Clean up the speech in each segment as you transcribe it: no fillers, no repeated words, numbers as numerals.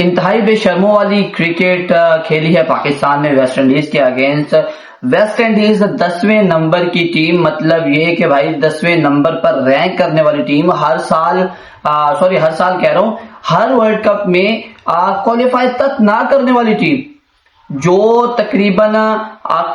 इंतहाई बेशर्मों वाली क्रिकेट खेली है पाकिस्तान ने वेस्ट इंडीज के अगेंस्ट। वेस्ट इंडीज 10वें नंबर की टीम, मतलब ये कि भाई 10वें नंबर पर रैंक करने वाली टीम, हर साल कह रहा हूं, हर वर्ल्ड कप में क्वालिफाई तक ना करने वाली टीम, जो तकरीबन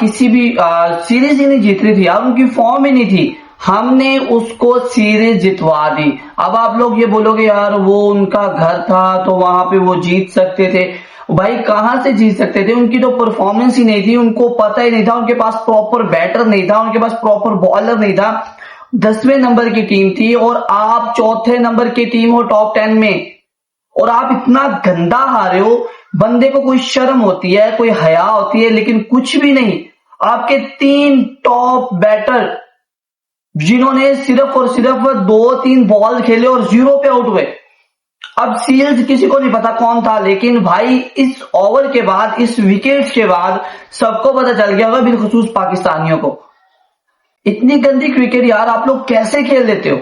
किसी भी सीरीज ही नहीं जीत रही थी यार, उनकी फॉर्म ही नहीं थी, हमने उसको सीरीज जितवा दी। अब आप लोग ये बोलोगे यार वो उनका घर था तो वहां पे वो जीत सकते थे। भाई कहां से जीत सकते थे, उनकी तो परफॉर्मेंस ही नहीं थी, उनको पता ही नहीं था, उनके पास प्रॉपर बैटर नहीं था, उनके पास प्रॉपर बॉलर नहीं था। 10वें नंबर की टीम थी और आप चौथे नंबर की टीम हो टॉप 10 में, और आप इतना गंदा हारे हो। बंदे को कोई शर्म होती है, कोई हया होती है, लेकिन कुछ भी नहीं। आपके 3 टॉप बैटर जिन्होंने सिर्फ और सिर्फ 2-3 बॉल खेले और 0 पे आउट हुए। अब सील्स किसी को नहीं पता कौन था, लेकिन भाई इस ओवर के बाद, इस विकेट के बाद सबको पता चल गया होगा, बिलखुसूस पाकिस्तानियों को। इतनी गंदी क्रिकेट यार आप लोग कैसे खेल लेते हो?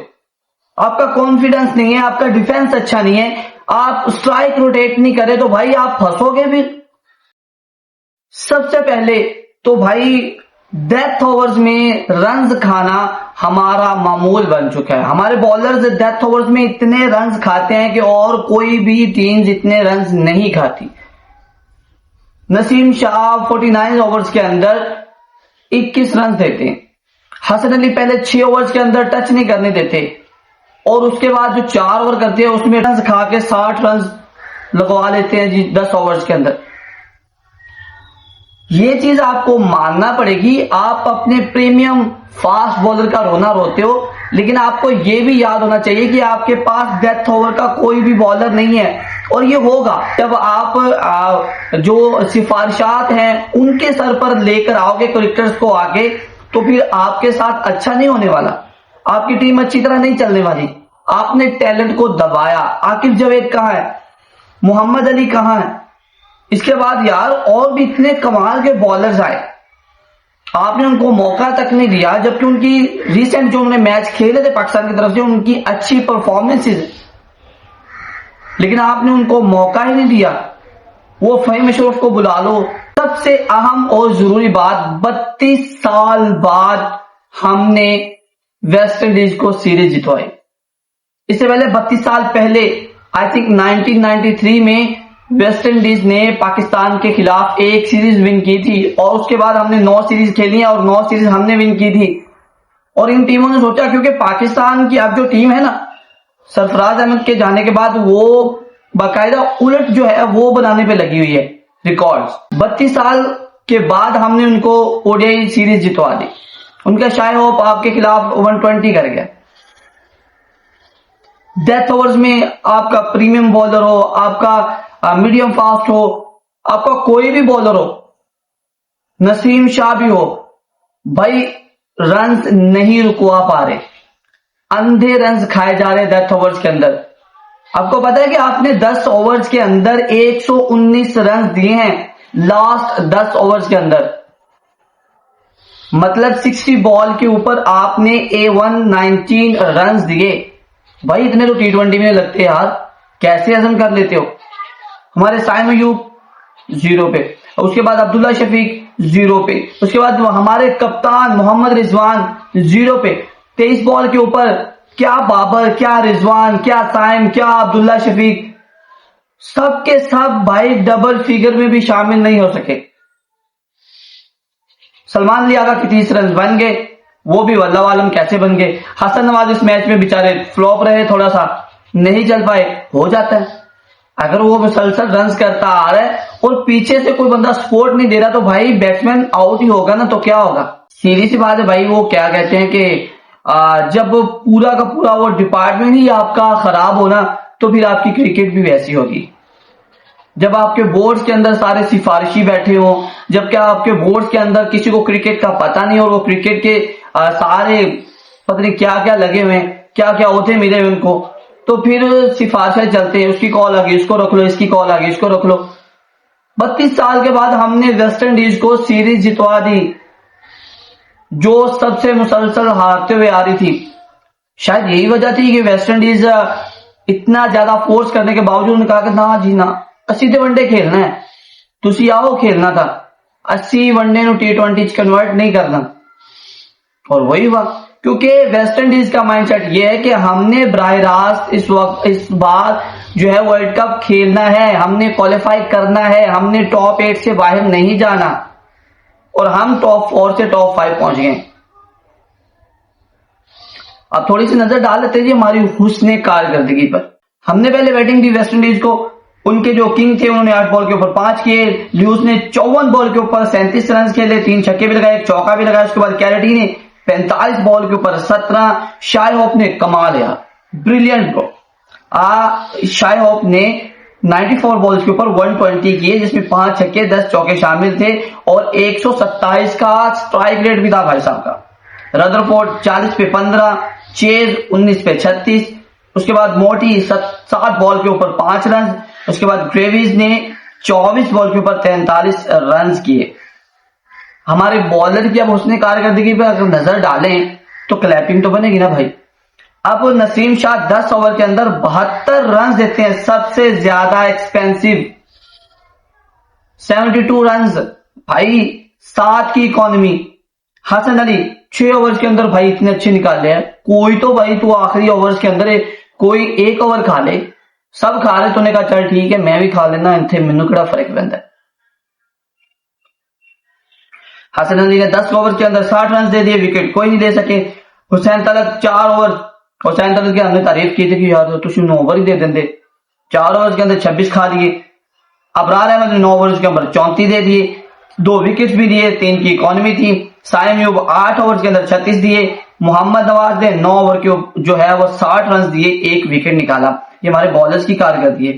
आपका कॉन्फिडेंस नहीं है, आपका डिफेंस अच्छा नहीं है, आप स्ट्राइक रोटेट नहीं करे तो भाई आप फंसोगे फिर। सबसे पहले तो भाई डेथ ओवर्स में रन्स खाना हमारा मामूल बन चुका है। हमारे बॉलर्स डेथ ओवर्स में इतने रन्स खाते हैं कि और कोई भी टीम इतने रन्स नहीं खाती। नसीम शाह 49 ओवर्स के अंदर 21 रन देते हैं। हसन अली पहले 6 ओवर्स के अंदर टच नहीं करने देते, और उसके बाद जो 4 ओवर करते हैं उसमें रन खा के 60 रन लगवा लेते हैं जी 10 ओवर्स के अंदर। ये चीज आपको मानना पड़ेगी। आप अपने प्रीमियम फास्ट बॉलर का रोना रोते हो, लेकिन आपको ये भी याद होना चाहिए कि आपके पास डेथ ओवर का कोई भी बॉलर नहीं है, और ये होगा जब आप जो सिफारिशात हैं उनके सर पर लेकर आओगे क्रिकेटर्स को आगे, तो फिर आपके साथ अच्छा नहीं होने वाला, आपकी टीम अच्छी तरह नहीं चलने वाली। आपने टैलेंट को दबाया। आकिब जावेद कहां है, मोहम्मद अली कहां है, इसके बाद यार और भी इतने कमाल के बॉलर्स आए, आपने उनको मौका तक नहीं दिया, जबकि उनकी रिसेंट जो उन्होंने मैच खेले थे पाकिस्तान की तरफ से उनकी अच्छी परफॉर्मेंसेस, लेकिन आपने उनको मौका ही नहीं दिया। वो फहीम अशरफ को बुला लो। सबसे अहम और जरूरी बात, 32 साल बाद हमने वेस्ट इंडीज को सीरीज जितवाई। इससे पहले 32 साल पहले आई थिंक 1993 में वेस्ट इंडीज ने पाकिस्तान के खिलाफ एक सीरीज विन की थी, और उसके बाद हमने 9 सीरीज खेली हैं और 9 सीरीज हमने विन की थी। और इन टीमों ने सोचा, क्योंकि पाकिस्तान की अब जो टीम है ना, सरफराज अहमद के जाने के बाद वो बाकायदा उलट जो है वो बनाने पे लगी हुई है रिकॉर्ड्स। 32 साल के बाद हमने उनको ओडीआई सीरीज जितवा दी। उनका शाय होप आपके खिलाफ 120 कर गया। डेथ ओवर्स में आपका प्रीमियम बॉलर हो, आपका मीडियम फास्ट हो, आपका कोई भी बॉलर हो, नसीम शाह भी हो, भाई रन्स नहीं रुकवा पा रहे, अंधे रन्स खाए जा रहे डेथ ओवर्स के अंदर। आपको पता है कि आपने 10 ओवर्स के अंदर 119 रन दिए हैं, लास्ट 10 ओवर्स के अंदर, मतलब 60 बॉल के ऊपर आपने 119 रन दिए। भाई इतने तो T20 में लगते यार, कैसे हजम कर लेते हो? हमारे साइम अयूब 0 पे, उसके बाद अब्दुल्ला शफीक 0 पे, उसके बाद हमारे कप्तान मोहम्मद रिजवान 0 पे। 23 बॉल के ऊपर क्या बाबर, क्या रिजवान, क्या साइम, क्या अब्दुल्ला शफीक, सब के सब भाई डबल फिगर में भी शामिल नहीं हो सके। सलमान लियागा के 30 रन बन गए, वो भी वल्लाह आलम कैसे बन गए। हसन नवाज इस मैच में बेचारे फ्लॉप रहे, थोड़ा सा नहीं चल पाए, हो जाता है। अगर वो मुसलसल रन करता आ रहा है और पीछे से कोई बंदा सपोर्ट नहीं दे रहा, तो भाई बैट्समैन आउट ही होगा ना, तो क्या होगा? सीधी सी बात है भाई, वो क्या कहते हैं कि जब पूरा का पूरा वो डिपार्टमेंट ही आपका खराब होना, तो फिर आपकी क्रिकेट भी वैसी होगी। जब आपके बोर्ड्स के अंदर सारे सिफारिशी बैठे हो, जबकि आपके बोर्ड्स के अंदर किसी को क्रिकेट का पता नहीं, और वो क्रिकेट के सारे पता नहीं क्या क्या लगे हुए हैं, क्या क्या होते मिले हुए उनको, तो फिर सिफारिशें चलते हैं, उसकी कॉल आ गई इसको रख लो, इसकी कॉल आ गई इसको रख लो। 32 साल के बाद हमने वेस्ट इंडीज को सीरीज जितवा दी, जो सबसे मुसलसल हारते हुए आ रही थी। शायद यही वजह थी कि वेस्ट इंडीज इतना ज्यादा फोर्स करने के बावजूद उन्होंने कहा कि ना जी ना, 80 ਤੇ वनडे खेलना है, तुसी आओ खेलना था, 80 वनडे नु T20 कन्वर्ट नहीं करना। और वही हुआ, क्योंकि वेस्ट इंडीज का माइंडसेट ये है कि हमने बराह रास्त इस बार जो है वर्ल्ड कप खेलना है, हमने क्वालिफाई करना है, हमने टॉप 8 से बाहर नहीं जाना, और हम टॉप 4 से टॉप 5 पहुंच गए। अब थोड़ी सी नजर डाल लेते जी हमारी हुस्ने कारकर्दगी पर। हमने पहले बैटिंग दी वेस्ट इंडीज को, उनके जो किंग थे उन्होंने 8 बॉल के ऊपर 5 किए, ल्यूस ने 54 बॉल के ऊपर 37 रन खेले, 3 छक्के भी लगाए, 1 चौका भी लगाया। उसके बाद कैरेटी ने 45 बॉल के ऊपर 17, शाय होप ने कमाल यार, ब्रिलियंट ब्रो। शाय होप ने 94 बॉल्स के ऊपर 120 किए, जिसमें 5 छक्के 10 चौके शामिल थे, और 127 का स्ट्राइक रेट भी था भाई साहब का। रदरफोर्ड 40 पे 15, चेज 19 पे 36, उसके बाद मोटी 7 बॉल के ऊपर 5 रन, उसके बाद ग्रेविस ने 24 बॉल के ऊपर 43 रन किए। हमारे बॉलर की अब उसने कारकर्दगी पर अगर नजर डालें तो क्लैपिंग तो बनेगी ना भाई। अब नसीम शाह 10 ओवर के अंदर 72 रन देते हैं, सबसे ज्यादा एक्सपेंसिव 72 रन भाई, 7 की इकोनॉमी। हसन अली 6 ओवर्स के अंदर भाई इतने अच्छे निकाले हैं, कोई तो भाई तू आखिरी ओवर्स के अंदर कोई 1 ओवर खा ले, सब खा रहे, तूने कहा चल ठीक है मैं भी खा लेना, इतने मैनू केड़ा फर्क पैंदा है। हसन अली ने 10 ओवर के अंदर 60 रन दे दिए, विकेट कोई नहीं दे सके। हुसैन तलत 4 ओवर, हुसैन तलत की हमने तारीफ की थी कि यार तुम 9 ओवर ही दे देंगे, 4 ओवर के अंदर 26 खा लिए। अबरार अहमद ने 9 ओवर के अंदर 34 दे दिए, 2 विकेट भी दिए, 3 की इकोनॉमी थी। साइम अयूब 8 ओवर के अंदर 36 दिए। मोहम्मद नवाज ने 9 ओवर के जो है वो 60 रन दिए, 1 विकेट निकाला। ये हमारे बॉलर्स की कारकर्दगी है।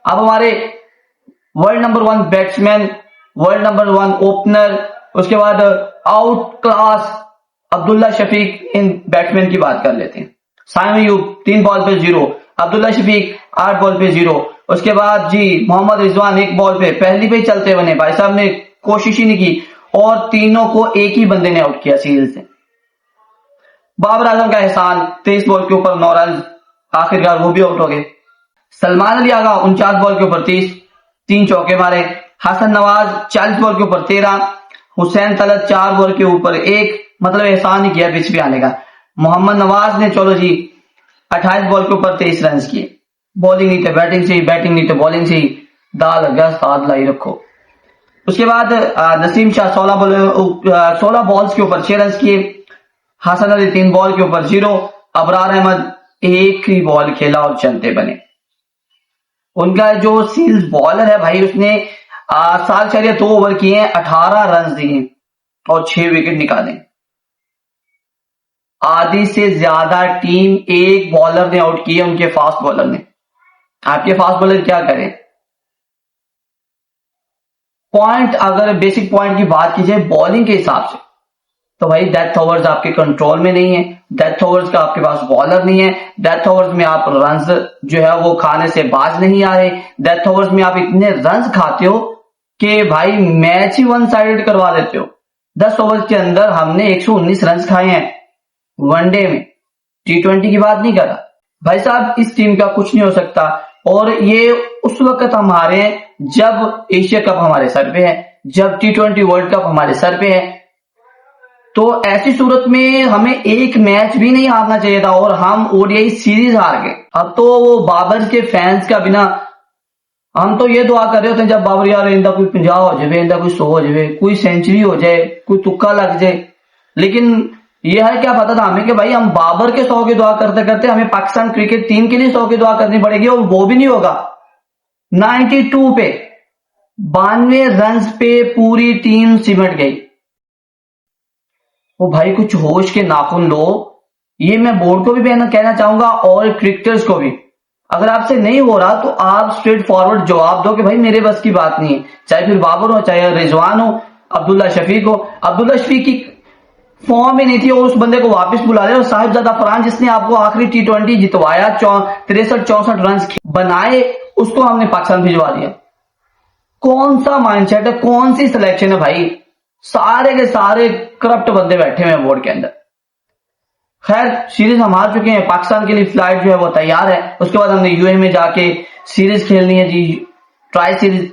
अब हमारे world number 1 batsman, world number 1 opener, उसके बाद आउट क्लास अब्दुल्ला शफीक, इन बैट्समैन की बात कर लेते हैं। साइम अयूब 3 बॉल पे 0, अब्दुल्ला शफीक 8 बॉल पे 0, उसके बाद जी मोहम्मद रिजवान 1 बॉल पे पहली पे चलते बने, भाई साहब ने कोशिश ही नहीं की, और तीनों को एक ही बंदे ने आउट किया सीरीज से। बाबर आजम का एहसान 23 बॉल के ऊपर 9 रन, आखिरकार वो भी आउट हो गए। सलमान अली आगा 49 बॉल के ऊपर 30, 3 चौके मारे। हसन नवाज 40 बॉल के ऊपर 13, हुसैन तलत 4 बॉल के ऊपर 1, मतलब एहसान ही किया पिच पे आने का। मोहम्मद नवाज ने चलो जी 28 बॉल के ऊपर 23 रन किए। बॉलिंग नहीं थे बैटिंग से ही, बैटिंग नहीं थे बॉलिंग से ही, दाल गया साथ लाई रखो। उसके बाद नसीम शाह 16 बॉल्स के ऊपर 6 रन किए। हसन अली 3 बॉल के ऊपर 0, अबरार अहमद 1 ही बॉल खेला और चलते बने। उनका जो सील्स बॉलर है भाई, उसने 2 ओवर किए, 18 रन दिए और 6 विकेट निकाले। आधी से ज्यादा टीम एक बॉलर ने आउट किए, उनके फास्ट बॉलर ने। आपके फास्ट बॉलर क्या करें? पॉइंट, अगर बेसिक पॉइंट की बात की जाए बॉलिंग के हिसाब से, तो भाई डेथ ओवर्स आपके कंट्रोल में नहीं है, डेथ ओवर्स का आपके पास बॉलर नहीं है, डेथ ओवर्स में आप रन्स जो है वो खाने से बाज नहीं आ रहे, डेथ ओवर्स में आप इतने रन्स खाते हो कि भाई मैच ही वन साइडेड करवा देते हो। 10 ओवर के अंदर हमने 119 रन खाए हैं वनडे में, T20 की बात नहीं कर रहा भाई साहब। इस टीम का कुछ नहीं हो सकता, और ये उस वक्त हमारे जब एशिया कप हमारे सर पे है, जब T20 वर्ल्ड कप हमारे सर पे है, तो ऐसी सूरत में हमें एक मैच भी नहीं हारना चाहिए था, और हम ओडीआई सीरीज हार गए। अब तो वो बाबर के फैंस का बिना, हम तो ये दुआ कर रहे होते हैं जब बाबर यार इंदा कोई 50 हो जाए, इंदा कोई 100 हो जाए, कोई सेंचुरी हो जाए, कोई तुक्का लग जाए। लेकिन यह है क्या पता था हमें कि भाई हम बाबर के 100 की दुआ करते करते हमें पाकिस्तान क्रिकेट टीम के लिए 100 की दुआ करनी पड़ेगी, और वो भी नहीं होगा। 92 पे 92 रन पे पूरी टीम सिमट गई। वो भाई कुछ होश के नाखून लो, ये मैं बोर्ड को भी कहना चाहूंगा और क्रिकेटर्स को भी। अगर आपसे नहीं हो रहा तो आप स्ट्रेट फॉरवर्ड जवाब दो कि भाई मेरे बस की बात नहीं है, चाहे फिर बाबर हो, चाहे रिजवान हो, अब्दुल्ला शफीक हो। अब्दुल्ला शफीक की फॉर्म ही नहीं थी और उस बंदे को वापस बुला ले, और साहिबजादा फरहान जिसने आपको आखिरी T20 जितवाया, 63-64 रन बनाए, उसको हमने पाकिस्तान भिजवा दिया। कौन सा माइंडसेट है, कौन सी सिलेक्शन है भाई? सारे के सारे करप्ट बंदे बैठे हुए हैं बोर्ड के अंदर। खैर सीरीज हम हार चुके हैं, पाकिस्तान के लिए फ्लाइट जो है वो तैयार है। उसके बाद हमने यूएई में जाके सीरीज खेलनी है जी, ट्राई सीरीज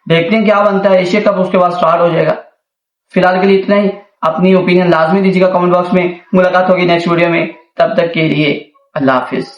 देखते हैं क्या बनता है। एशिया कप उसके बाद स्टार्ट हो जाएगा। फिलहाल के लिए इतना ही। अपनी ओपिनियन लाजमी दीजिएगा कमेंट बॉक्स में। मुलाकात होगी नेक्स्ट वीडियो में, तब तक के लिए अल्लाह हाफिज।